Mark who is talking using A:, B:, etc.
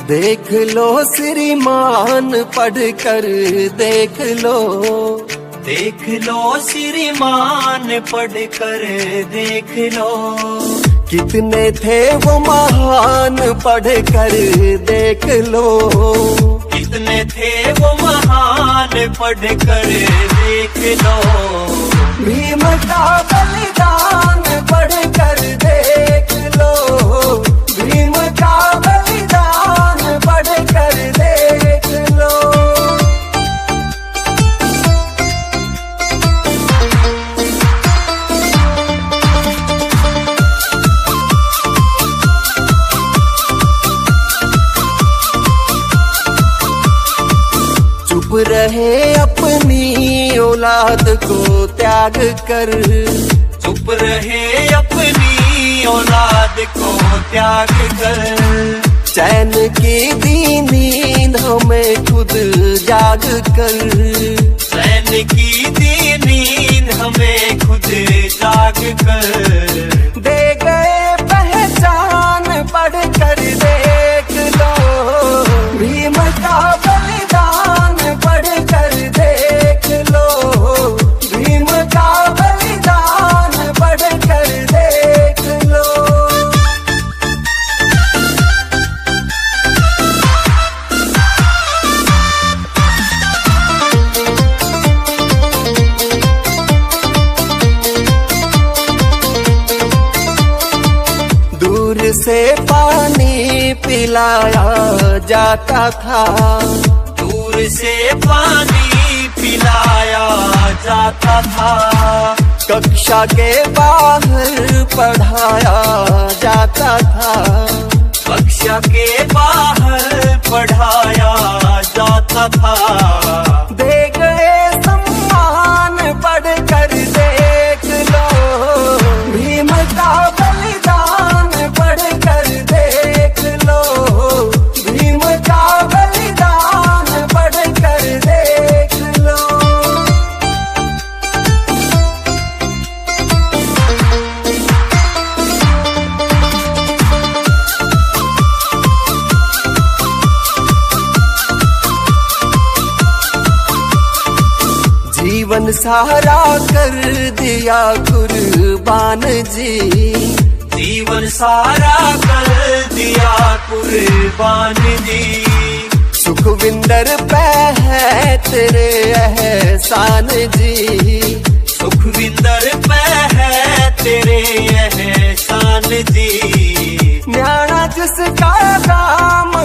A: देख लो श्रीमान पढ़कर देख लो श्रीमान पढ़कर देख लो। कितने थे वो महान पढ़कर देख लो, कितने थे वो महान पढ़कर देख लो। भीम का बलिदान पढ़कर देख लो, भीम का बलिदान पढ़कर देख लो। चुप रहे अपनी औलाद को त्याग कर, चुप रहे अपनी औलाद को त्याग कर। चैन की दी नींद हमें खुद जाग कर, चैन की दी नींद हमें खुद जाग कर। दे गए पहचान पढ़कर देख लो, भीम का बलिदान पढ़कर देख लो, भीम का बलिदान पढ़कर देख लो। दूर से पानी पिलाया जाता था, दूर से पानी पिलाया जाता था। कक्षा के बाहर पढ़ाया जाता था, कक्षा के बाहर पढ़ाया जाता था। दे गए सम्मान पढ़कर देख लो, भीम का बलिदान पढ़कर देख लो, भीम का बलिदान पढ़कर देख लो। जीवन सारा कर दिया कुर्बान जी, जीवन सारा कर दिया कुर्बान जी। सुखविंदर पे है तेरे एहसान जी, सुखविंदर पे है तेरे एहसान जी। न्याणा जिसका नाम